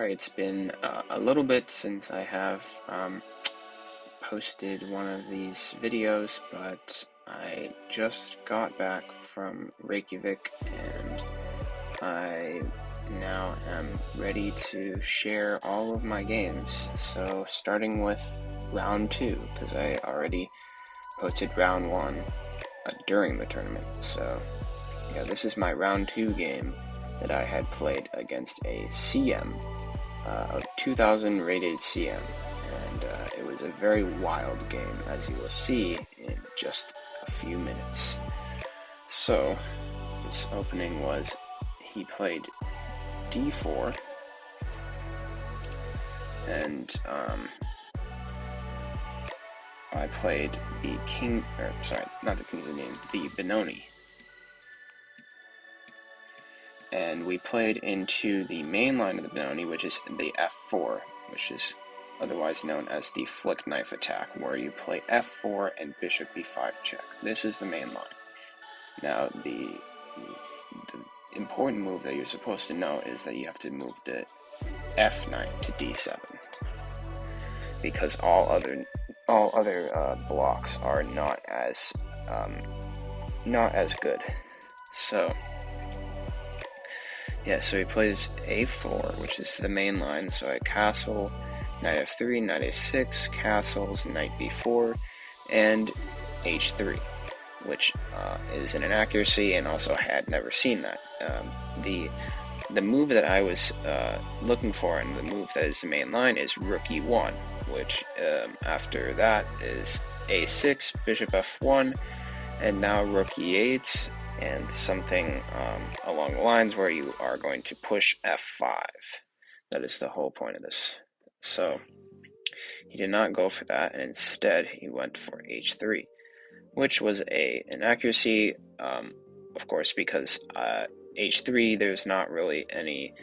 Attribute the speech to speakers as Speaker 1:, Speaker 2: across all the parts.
Speaker 1: Sorry, it's been a little bit since I have posted one of these videos, but I just got back from Reykjavik and I now am ready to share all of my games. So starting with round 2, because I already posted round 1 during the tournament. So yeah, this is my round 2 game that I had played against a CM, a 2000 rated CM, and it was a very wild game, as you will see in just a few minutes. So this opening was, he played d4, and I played the king, or sorry, not the king's name, the Benoni. And we played into the main line of the Benoni, which is the f4, which is otherwise known as the flick knife attack, where you play f4 and bishop b5 check. This is the main line. Now, the important move that you're supposed to know is that you have to move the f knight to d7, because all other blocks are not as good. So yeah, so he plays a4, which is the main line. So I castle, knight f3, knight a6, castles, knight b4, and h3, which is an inaccuracy, and also had never seen that. The move that I was looking for, and the move that is the main line, is rook e1, which after that is a6, bishop f1, and now rook e8, and something along the lines where you are going to push f5. That is the whole point of this. So he did not go for that, and instead he went for h3, which was an inaccuracy, of course, because h3, there's not really any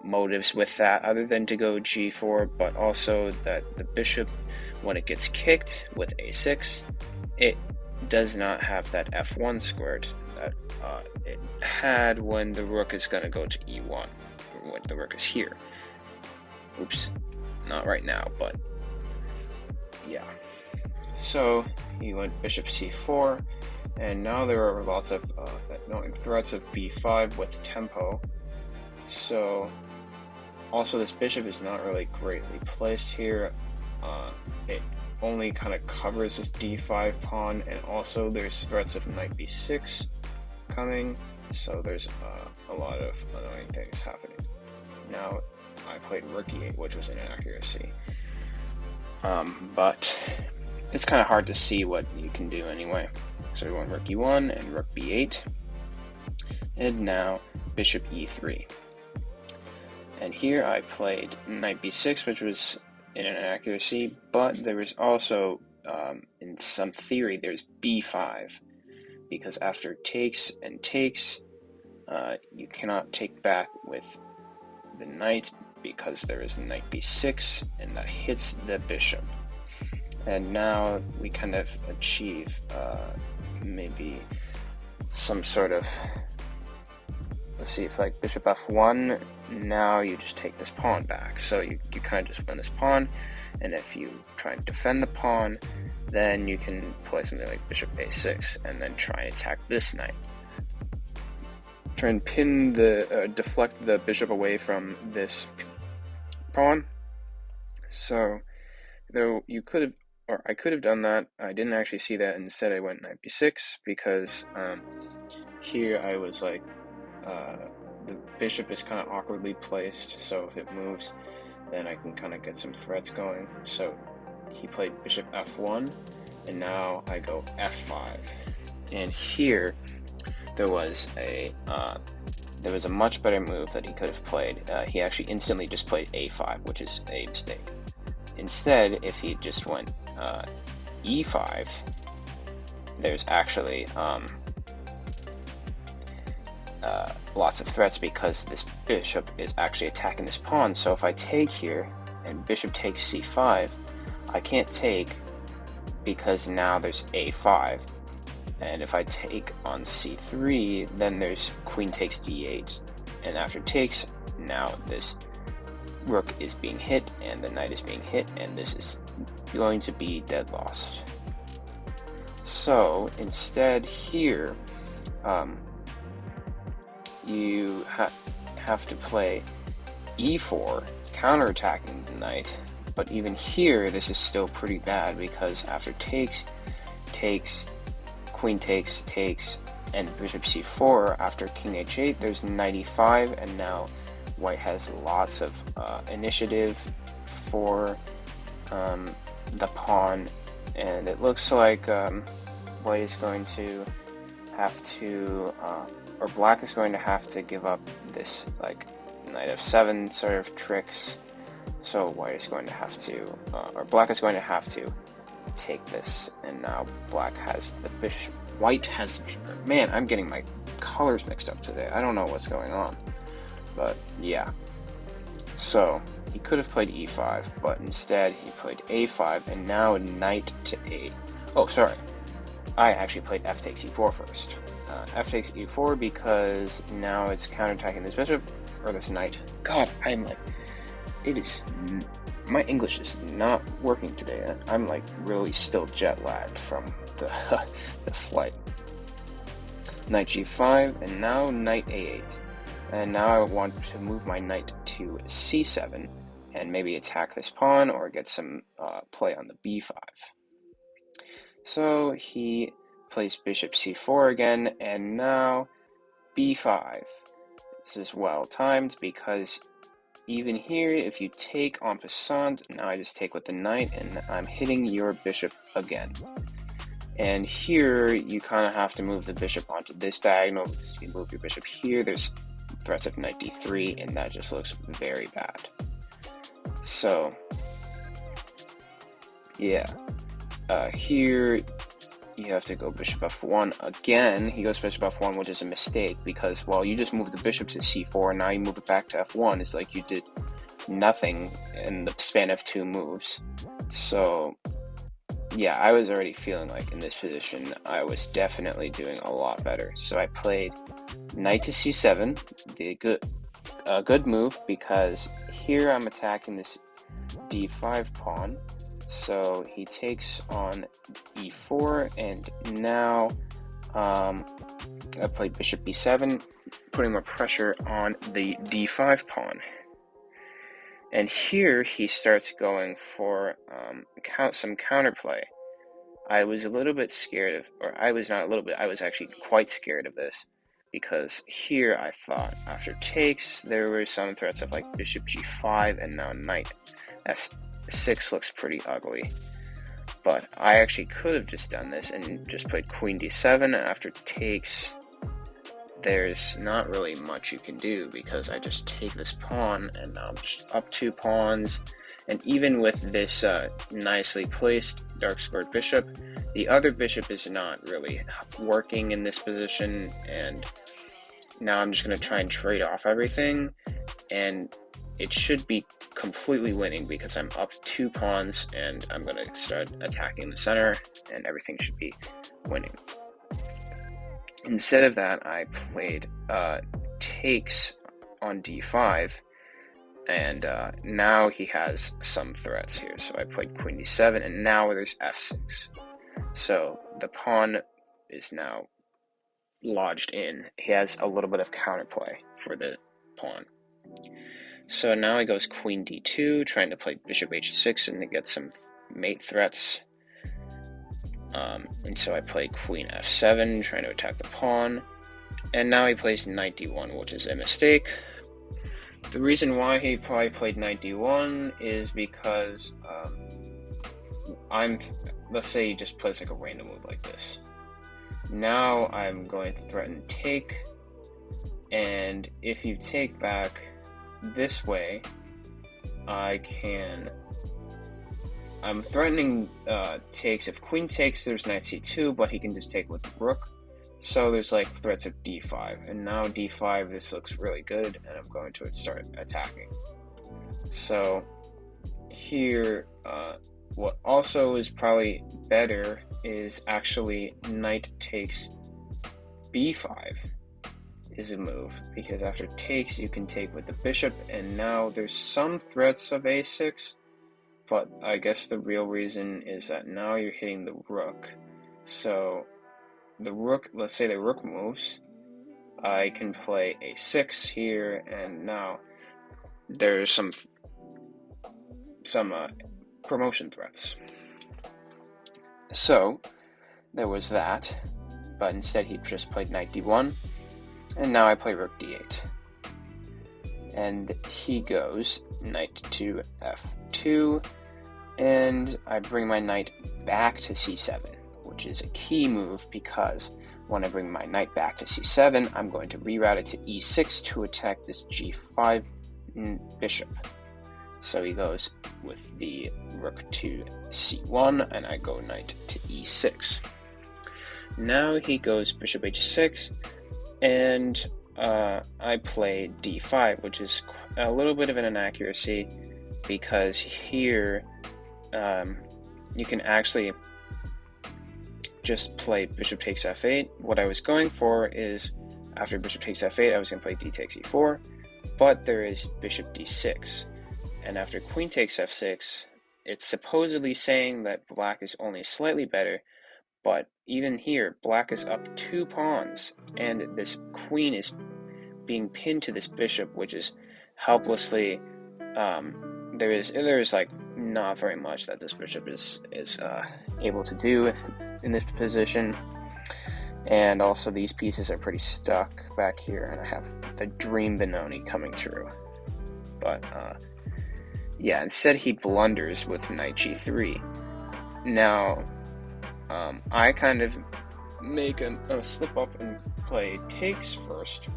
Speaker 1: motives with that other than to go g4, but also that the bishop, when it gets kicked with a6, it does not have that f1 squared that it had when the rook is going to go to e1, or when the rook is here. Oops, not right now, but yeah. So he went bishop c4, and now there are lots of threats of b5 with tempo. So also this bishop is not really greatly placed here. It only kind of covers this d5 pawn, and also there's threats of knight b6 coming, so there's a lot of annoying things happening. Now I played rook e8, which was an inaccuracy, but it's kind of hard to see what you can do anyway. So we went rook e1 and rook b8, and now bishop e3. And here I played knight b6, which was an inaccuracy, but there was also, in some theory, there's b5, because after takes and takes, you cannot take back with the knight, because there is knight b6, and that hits the bishop. And now we kind of achieve maybe some sort of, let's see, if like bishop f1, now you just take this pawn back. So you kind of just win this pawn, and if you try and defend the pawn, then you can play something like bishop a6, and then try and attack this knight. Try and pin deflect the bishop away from this pawn. So though you could have, or I could have done that, I didn't actually see that. Instead I went knight b6, because here I was like, the bishop is kind of awkwardly placed, so if it moves, then I can kind of get some threats going. So he played bishop f1, and now I go f5. And here there was a much better move that he could have played. He actually instantly just played a5, which is a mistake. Instead, if he just went e5, there's actually lots of threats, because this bishop is actually attacking this pawn. So if I take here and bishop takes c5, I can't take, because now there's a5, and if I take on c3, then there's queen takes d8, and after takes, now this rook is being hit, and the knight is being hit, and this is going to be dead lost. So instead here, you have to play e4, counterattacking the knight. But even here, this is still pretty bad because after takes, queen takes, and bishop c4, after king h8, there's knight e5, and now white has lots of initiative for the pawn, and it looks like white is going to have to, or black is going to have to give up this like knight f7 sort of tricks. So white is going to have to, or black is going to have to take this, and now black has the bishop. White has the bishop. Man, I'm getting my colors mixed up today. I don't know what's going on, but yeah. So he could have played e5, but instead he played a5, and now knight to a. Oh, sorry. I actually played f takes e4 first. F takes e4 because now it's counterattacking this bishop, or this knight. God, I'm like, it is, my English is not working today. I'm like really still jet lagged from the, the flight. Knight g5, and now knight a8. And now I want to move my knight to c7, and maybe attack this pawn, or get some play on the b5. So he plays bishop c4 again, and now b5. This is well timed because even here, if you take en passant, now I just take with the knight, and I'm hitting your bishop again. And here, you kind of have to move the bishop onto this diagonal, because if you move your bishop here, there's threats of knight d3, and that just looks very bad. So, yeah. Here, you have to go bishop f1 again. He goes bishop f1, which is a mistake, because while you just moved the bishop to c4, and now you move it back to f1, it's like you did nothing in the span of 2 moves. So, yeah, I was already feeling like in this position, I was definitely doing a lot better. So I played knight to c7, a good move, because here I'm attacking this d5 pawn. So he takes on e4, and now I played bishop b7, putting more pressure on the d5 pawn. And here he starts going for some counterplay. I was a little bit scared of, or I was not a little bit, I was actually quite scared of this, because here I thought after takes there were some threats of like bishop g5, and now knight f6 looks pretty ugly. But I actually could have just done this and just played queen d7, and after takes there's not really much you can do, because I just take this pawn, and now I'm just up 2 pawns. And even with this nicely placed dark squared bishop, the other bishop is not really working in this position, and now I'm just going to try and trade off everything, and it should be completely winning because I'm up 2 pawns, and I'm going to start attacking the center, and everything should be winning. Instead of that, I played takes on d5, and now he has some threats here. So I played queen d7, and now there's f6. So the pawn is now lodged in. He has a little bit of counterplay for the pawn. So now he goes queen d2, trying to play bishop h6 and to get some mate threats. And so I play queen f7, trying to attack the pawn. And now he plays knight d1, which is a mistake. The reason why he probably played knight d1 is because let's say he just plays like a random move like this. Now I'm going to threaten take, and if you take back this way, I'm threatening takes. If queen takes, there's knight c2, but he can just take with the rook. So there's like threats of d5, and now d5, this looks really good, and I'm going to start attacking. So here, what also is probably better is actually knight takes b5 is a move, because after takes you can take with the bishop, and now there's some threats of a6, but I guess the real reason is that now you're hitting the rook. So the rook, let's say the rook moves, I can play a6 here, and now there's some promotion threats. So there was that, but instead he just played knight d1, and now I play rook d8. And he goes knight to f2, and I bring my knight back to c7, which is a key move because when I bring my knight back to c7, I'm going to reroute it to e6 to attack this g5 bishop. So he goes with the rook to c1, and I go knight to e6. Now he goes bishop h6, and I play d5, which is a little bit of an inaccuracy, because here you can actually just play bishop takes f8. What I was going for is, after bishop takes f8, I was going to play d takes e4, but there is bishop d6. And after queen takes f6, it's supposedly saying that black is only slightly better, but even here, black is up 2 pawns, and this queen is being pinned to this bishop, which is helplessly, there is like not very much that this bishop is able to do in this position. And also these pieces are pretty stuck back here, and I have the dream Benoni coming through. But yeah, instead he blunders with knight g3. Now I kind of make a slip up and play takes first,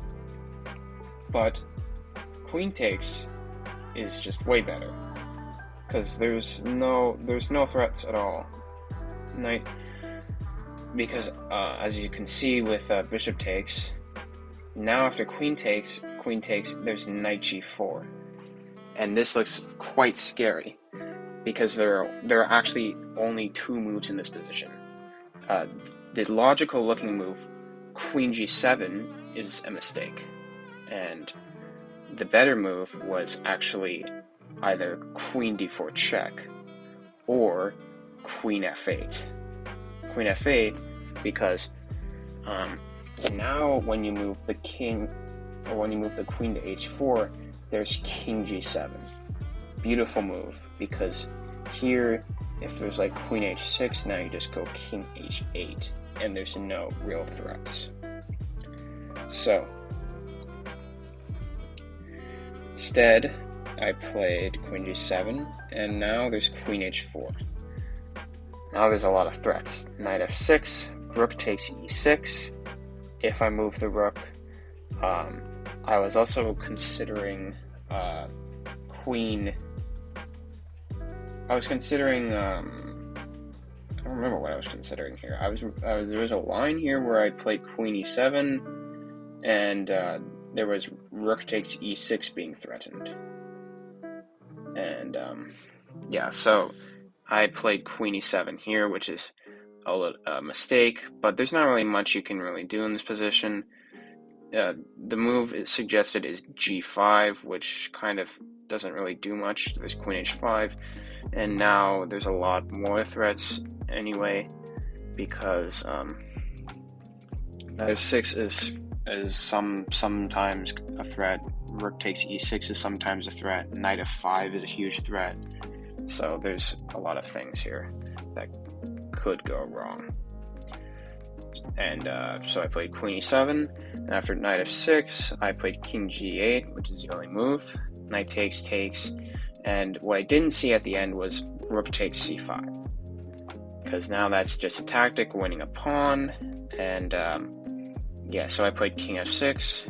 Speaker 1: but queen takes is just way better, because there's no threats at all. Knight, because as you can see with bishop takes, now after queen takes, there's knight g4, and this looks quite scary because there are actually only 2 moves in this position. The logical looking move, queen g7, is a mistake, and the better move was actually either queen d4 check or queen f8. Queen f8 because now when you move the king, or when you move the queen to h4, there's king g7. Beautiful move, because here if there's like queen h6, now you just go king h8, and there's no real threats. So instead I played queen g7, and now there's queen h4. Now there's a lot of threats. Knight f6, rook takes e6. If I move the rook, I was also considering queen. I was considering. I don't remember what I was considering here. There was a line here where I played queen e7, and there was rook takes e6 being threatened. And yeah, so I played queen e7 here, which is a mistake, but there's not really much you can really do in this position. The move suggested is g5, which kind of doesn't really do much. There's queen h5, and now there's a lot more threats anyway, because knight f6 is sometimes a threat. Rook takes e6 is sometimes a threat. Knight f5 is a huge threat. So there's a lot of things here that could go wrong. And so I played queen e7, and after knight f6, I played king g8, which is the only move. Knight takes, and what I didn't see at the end was rook takes c5, because now that's just a tactic, winning a pawn. And yeah, so I played king f6,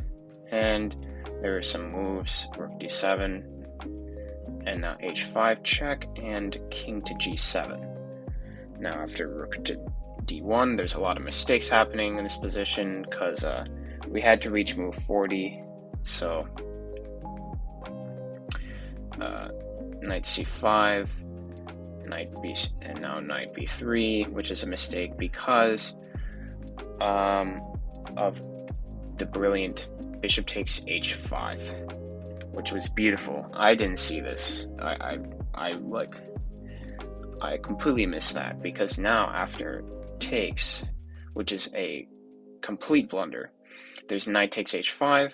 Speaker 1: and there were some moves, rook d7, and now h5 check, and king to g7. Now after rook to d1, there's a lot of mistakes happening in this position, because we had to reach move 40, so knight c5, knight b, and now knight b3, which is a mistake because of the brilliant bishop takes h5, which was beautiful. I didn't see this. I completely missed that, because now after takes, which is a complete blunder, there's knight takes h5,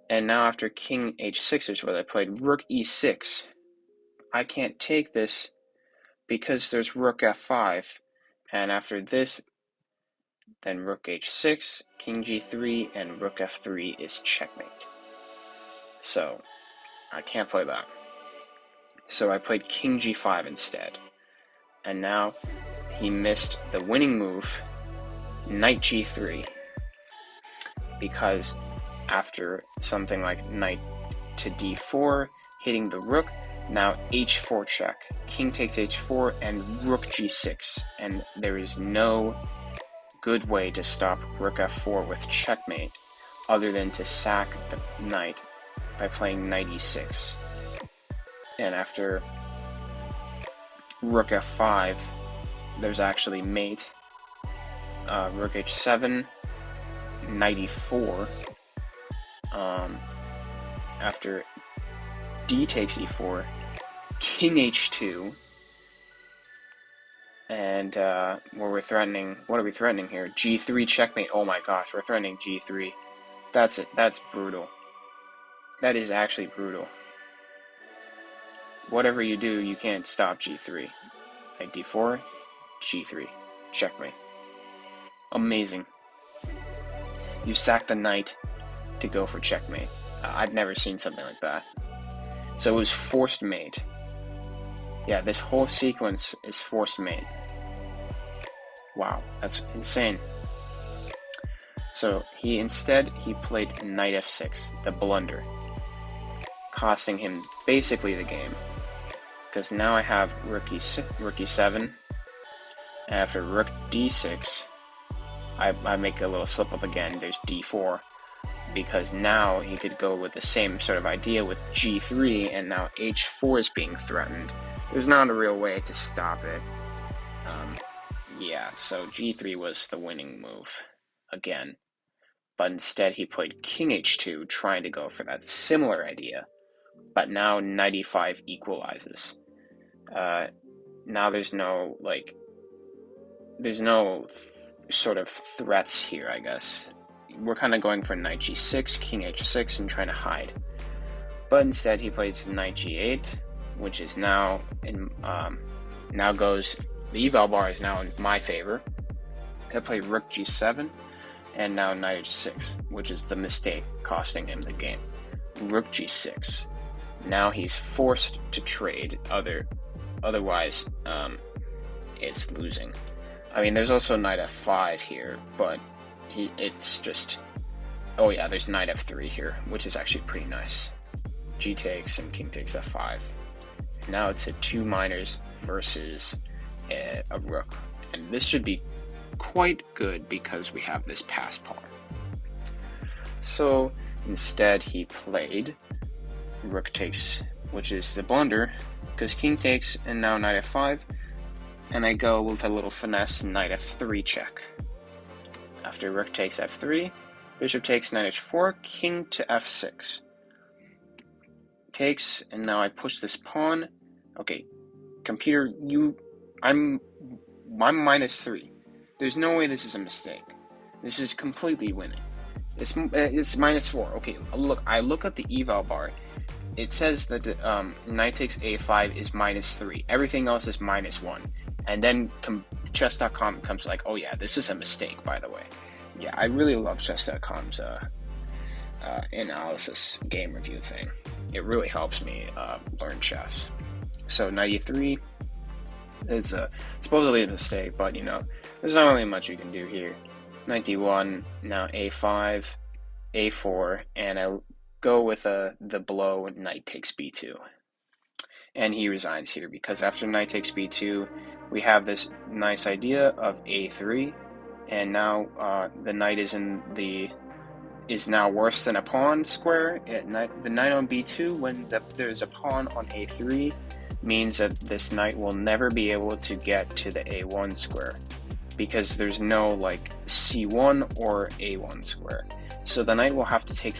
Speaker 1: and now after king h6 is what I played rook e6. I can't take this because there's rook f5, and after this, then rook h6, king g3, and rook f3 is checkmate. So I can't play that. So I played king g5 instead. And now he missed the winning move, knight g3, because after something like knight to d4, hitting the rook, now h4 check, king takes h4, and rook g6, and there is no good way to stop rook f4 with checkmate other than to sack the knight by playing knight e6. And after rook f5, there's actually mate, rook h7, knight e4, after d takes e4, king h2, and what are we threatening here? g3 checkmate. Oh my gosh, we're threatening g3. That's it. That's brutal. That is actually brutal. Whatever you do, you can't stop g3. Knight d4, g3, checkmate. Amazing. You sack the knight to go for checkmate. I've never seen something like that. So it was forced mate. Yeah, this whole sequence is forced mate. Wow, that's insane. So he played knight f6, the blunder, costing him basically the game. Because now I have rook e7, and after rook d6, I make a little slip up again, there's d4, because now he could go with the same sort of idea with g3, and now h4 is being threatened. There's not a real way to stop it. Yeah, so g3 was the winning move, again. But instead he played king h2, trying to go for that similar idea, but now knight e5 equalizes. Now there's no sort of threats here, I guess. We're kind of going for knight g6, king h6, and trying to hide. But instead he plays knight g8, which is now the eval bar is now in my favor. I play rook g7, and now knight h6, which is the mistake costing him the game. Rook g6. Now he's forced to trade, otherwise it's losing. I mean, there's also knight f5 here, but oh yeah, there's knight f3 here, which is actually pretty nice. G takes and king takes f5. Now it's a 2 minors versus a rook, and this should be quite good because we have this pass pawn. So instead he played rook takes, which is the blunder, because king takes and now knight f5, and I go with a little finesse knight f3 check. After rook takes f3, bishop takes knight h4, king to f6. Takes, and now I push this pawn. Okay, computer, I'm -3. There's no way this is a mistake. This is completely winning. It's -4. Okay, look, I look at the eval bar. It says that knight takes a5 is -3. Everything else is -1. And then chess.com comes like, oh yeah, this is a mistake, by the way. Yeah, I really love chess.com's analysis game review thing. It really helps me learn chess. So knight e3 is supposedly a mistake, but there's not really much you can do here. Knight d1, now a5, a4, and I go with the blow knight takes b2. And he resigns here because after knight takes b2, we have this nice idea of a3, and now the knight is now worse than a pawn square. The knight on b2, when there's a pawn on a3, means that this knight will never be able to get to the a1 square because there's no like c1 or a1 square. So the knight will have to take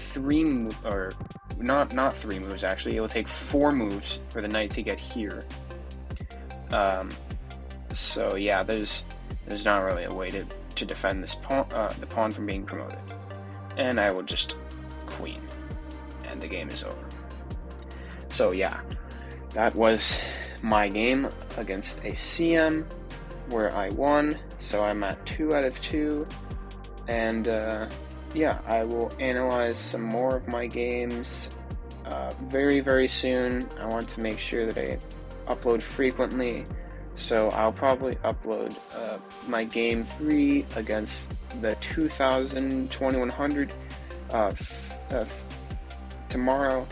Speaker 1: or not 3 moves actually. It will take 4 moves for the knight to get here. So yeah, there's not really a way to defend this pawn, the pawn from being promoted. And I will just queen, and the game is over. So yeah, that was my game against a CM where I won. So I'm at 2 out of 2, and yeah, I will analyze some more of my games very soon. I want to make sure that I upload frequently, so I'll probably upload my game 3 against the 2100 tomorrow,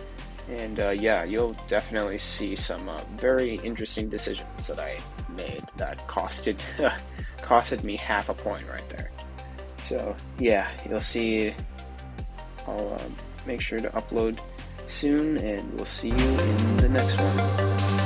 Speaker 1: and yeah, you'll definitely see some very interesting decisions that I made that costed me half a point right there. So yeah, you'll see. I'll make sure to upload soon, and we'll see you in the next one.